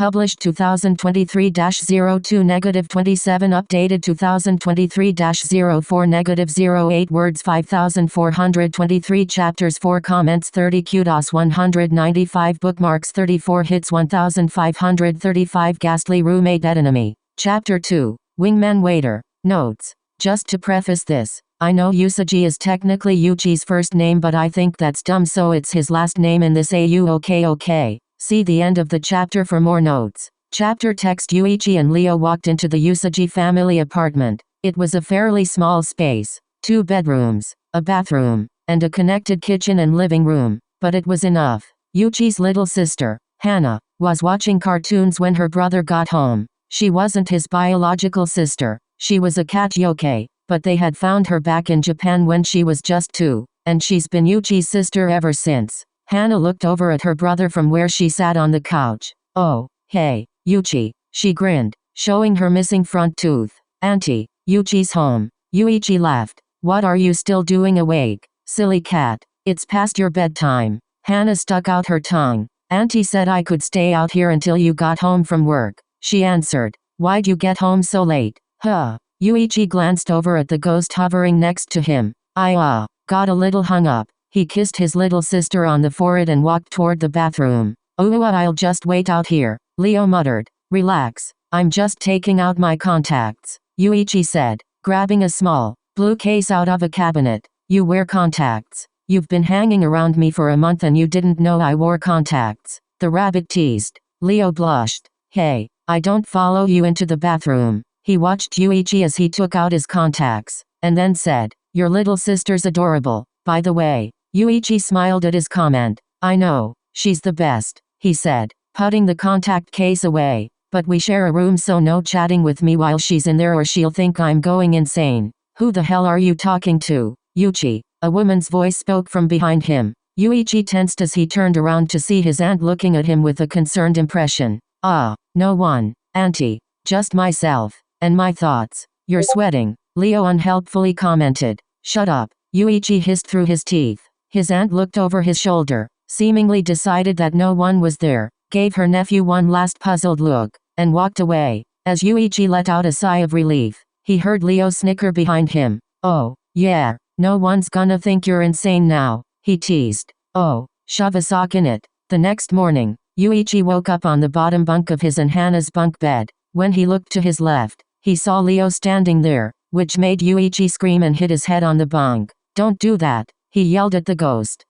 Published 2023-02-27 Updated 2023-04-08 Words 5423 Chapters 4 Comments 30 Kudos 195 Bookmarks 34 Hits 1535 Ghastly Roommate Edenemy. Chapter 2. Wingman Waiter. Notes. Just to preface this, I know Usagi is technically Yuichi's first name, but I think that's dumb, so it's his last name in this AU. Okay. See the end of the chapter for more notes. Chapter text. Yuichi and Leo walked into the Usagi family apartment. It was a fairly small space. 2 bedrooms, a bathroom, and a connected kitchen and living room. But it was enough. Yuichi's little sister, Hana, was watching cartoons when her brother got home. She wasn't his biological sister. She was a cat yokai, but they had found her back in Japan when she was just 2, and she's been Yuichi's sister ever since. Hana looked over at her brother from where she sat on the couch. Oh, hey, Yuichi, she grinned, showing her missing front tooth. Auntie, Yuichi's home. Yuichi laughed. What are you still doing awake, silly cat? It's past your bedtime. Hana stuck out her tongue. Auntie said I could stay out here until you got home from work, she answered. Why'd you get home so late? Huh. Yuichi glanced over at the ghost hovering next to him. I got a little hung up. He kissed his little sister on the forehead and walked toward the bathroom. Oh, I'll just wait out here, Leo muttered. Relax, I'm just taking out my contacts, Yuichi said, grabbing a small, blue case out of a cabinet. You wear contacts? You've been hanging around me for a month and you didn't know I wore contacts, the rabbit teased. Leo blushed. Hey, I don't follow you into the bathroom. He watched Yuichi as he took out his contacts, and then said, your little sister's adorable, by the way. Yuichi smiled at his comment. I know, she's the best, he said, putting the contact case away. But we share a room, so no chatting with me while she's in there or she'll think I'm going insane. Who the hell are you talking to, Yuichi? A woman's voice spoke from behind him. Yuichi tensed as he turned around to see his aunt looking at him with a concerned impression. No one, auntie, just myself, and my thoughts. You're sweating, Leo unhelpfully commented. Shut up, Yuichi hissed through his teeth. His aunt looked over his shoulder, seemingly decided that no one was there, gave her nephew one last puzzled look, and walked away. As Yuichi let out a sigh of relief, he heard Leo snicker behind him. Oh, yeah, no one's gonna think you're insane now, he teased. Oh, shove a sock in it. The next morning, Yuichi woke up on the bottom bunk of his and Hana's bunk bed. When he looked to his left, he saw Leo standing there, which made Yuichi scream and hit his head on the bunk. Don't do that, he yelled at the ghost.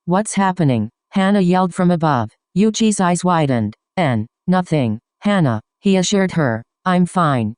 What's happening? Hana yelled from above. Yuichi's eyes widened. Nothing, Hana, he assured her. I'm fine.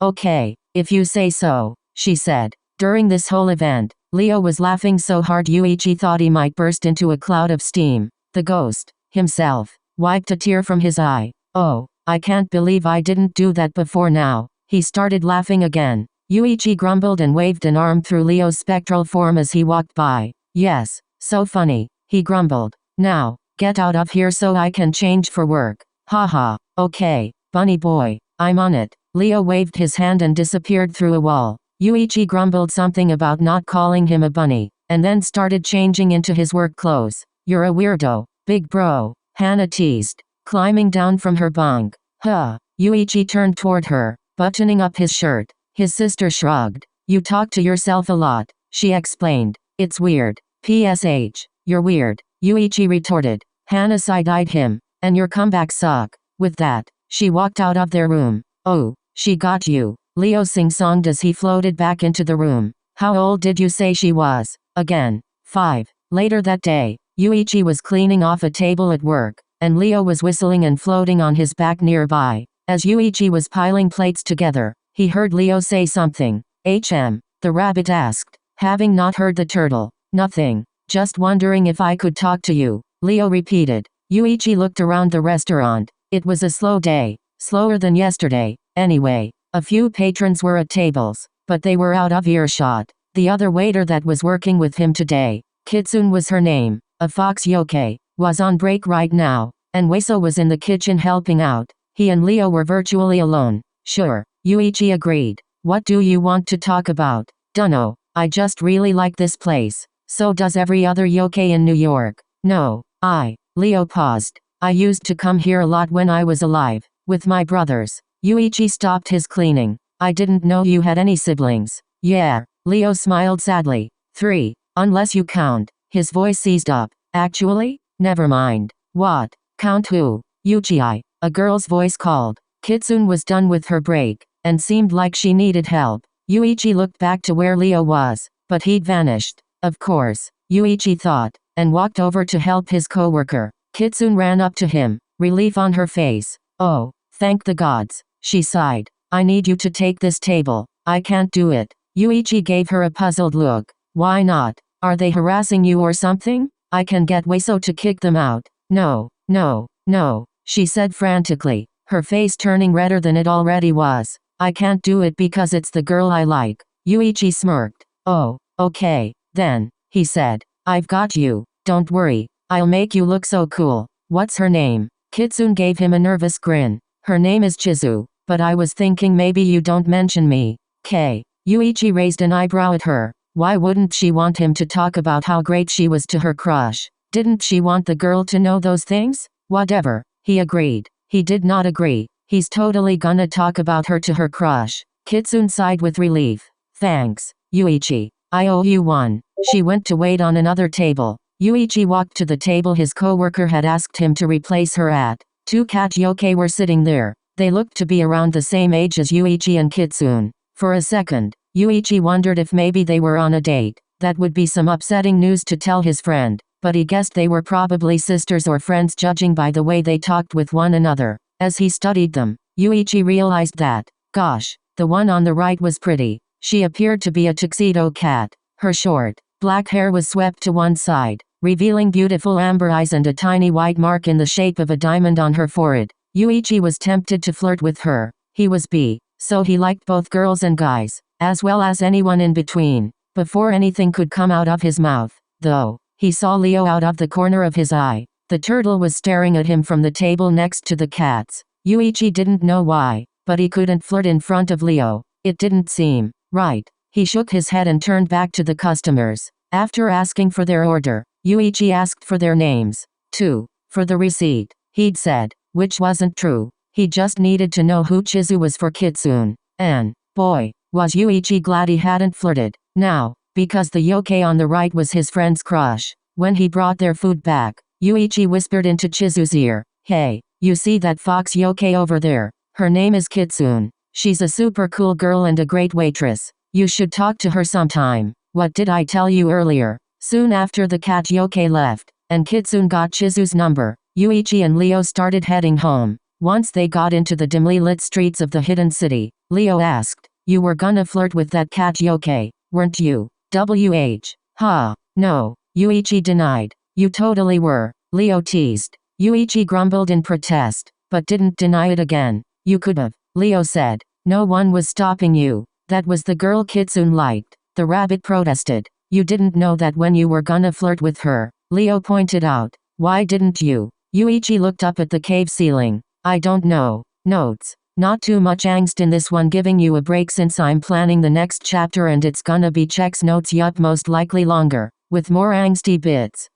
Okay, if you say so, she said. During this whole event, Leo was laughing so hard Yuichi thought he might burst into a cloud of steam. The ghost, himself, wiped a tear from his eye. Oh, I can't believe I didn't do that before now. He started laughing again. Yuichi grumbled and waved an arm through Leo's spectral form as he walked by. Yes, so funny, he grumbled. Now, get out of here so I can change for work. Haha, okay, bunny boy, I'm on it. Leo waved his hand and disappeared through a wall. Yuichi grumbled something about not calling him a bunny, and then started changing into his work clothes. You're a weirdo, big bro, Hana teased, climbing down from her bunk. Yuichi turned toward her, buttoning up his shirt. His sister shrugged. You talk to yourself a lot, she explained. It's weird. PSH, you're weird, Yuichi retorted. Hana side-eyed him. And your comebacks suck. With that, she walked out of their room. Oh, she got you, Leo sing-songed as he floated back into the room. How old did you say she was? Again. 5. Later that day, Yuichi was cleaning off a table at work, and Leo was whistling and floating on his back nearby. As Yuichi was piling plates together, he heard Leo say something. The rabbit asked, having not heard the turtle. Nothing, just wondering if I could talk to you, Leo repeated. Yuichi looked around the restaurant. It was a slow day, slower than yesterday, anyway. A few patrons were at tables, but they were out of earshot. The other waiter that was working with him today, Kitsune was her name, a fox yokai, was on break right now, and Weso was in the kitchen helping out. He and Leo were virtually alone. Sure, Yuichi agreed. What do you want to talk about? Dunno, I just really like this place. So does every other yokai in New York. No, Leo paused. I used to come here a lot when I was alive, with my brothers. Yuichi stopped his cleaning. I didn't know you had any siblings. Yeah, Leo smiled sadly. 3, unless you count. His voice seized up. Actually? Never mind. What? Count who? Yuichi. A girl's voice called. Kitsune was done with her break, and seemed like she needed help. Yuichi looked back to where Leo was, but he'd vanished. Of course, Yuichi thought, and walked over to help his coworker. Kitsune ran up to him, relief on her face. Oh, thank the gods, she sighed. I need you to take this table. I can't do it. Yuichi gave her a puzzled look. Why not? Are they harassing you or something? I can get Weso to kick them out. No, no, no, she said frantically, her face turning redder than it already was. I can't do it because it's the girl I like. Yuichi smirked. Oh, okay, then, he said. I've got you. Don't worry. I'll make you look so cool. What's her name? Kitsune gave him a nervous grin. Her name is Chizu, but I was thinking maybe you don't mention me. K. Yuichi raised an eyebrow at her. Why wouldn't she want him to talk about how great she was to her crush? Didn't she want the girl to know those things? Whatever. He agreed. He did not agree. He's totally gonna talk about her to her crush. Kitsune sighed with relief. Thanks, Yuichi. I owe you one. She went to wait on another table. Yuichi walked to the table his coworker had asked him to replace her at. 2 cat yokai were sitting there. They looked to be around the same age as Yuichi and Kitsune. For a second, Yuichi wondered if maybe they were on a date. That would be some upsetting news to tell his friend, but he guessed they were probably sisters or friends judging by the way they talked with one another. As he studied them, Yuichi realized that, gosh, the one on the right was pretty. She appeared to be a tuxedo cat. Her short, black hair was swept to one side, revealing beautiful amber eyes and a tiny white mark in the shape of a diamond on her forehead. Yuichi was tempted to flirt with her. He was bi, so he liked both girls and guys, as well as anyone in between. Before anything could come out of his mouth, though, he saw Leo out of the corner of his eye. The turtle was staring at him from the table next to the cats. Yuichi didn't know why, but he couldn't flirt in front of Leo. It didn't seem right. He shook his head and turned back to the customers. After asking for their order, Yuichi asked for their names. 2. For the receipt, he'd said, which wasn't true. He just needed to know who Chizu was for Kitsune. And, boy, was Yuichi glad he hadn't flirted. Now, because the yokai on the right was his friend's crush. When he brought their food back, Yuichi whispered into Chizu's ear. Hey, you see that fox yokai over there? Her name is Kitsune. She's a super cool girl and a great waitress. You should talk to her sometime. What did I tell you earlier? Soon after the cat yokai left, and Kitsune got Chizu's number, Yuichi and Leo started heading home. Once they got into the dimly lit streets of the hidden city, Leo asked, you were gonna flirt with that cat yokai, weren't you? Huh, no, Yuichi denied. You totally were, Leo teased. Yuichi grumbled in protest, but didn't deny it again. You could've, Leo said. No one was stopping you. That was the girl Kitsune liked. The rabbit protested. You didn't know that when you were gonna flirt with her, Leo pointed out. Why didn't you? Yuichi looked up at the cave ceiling. I don't know. Notes. Not too much angst in this one, giving you a break since I'm planning the next chapter and it's gonna be checks notes, yup, most likely longer, with more angsty bits.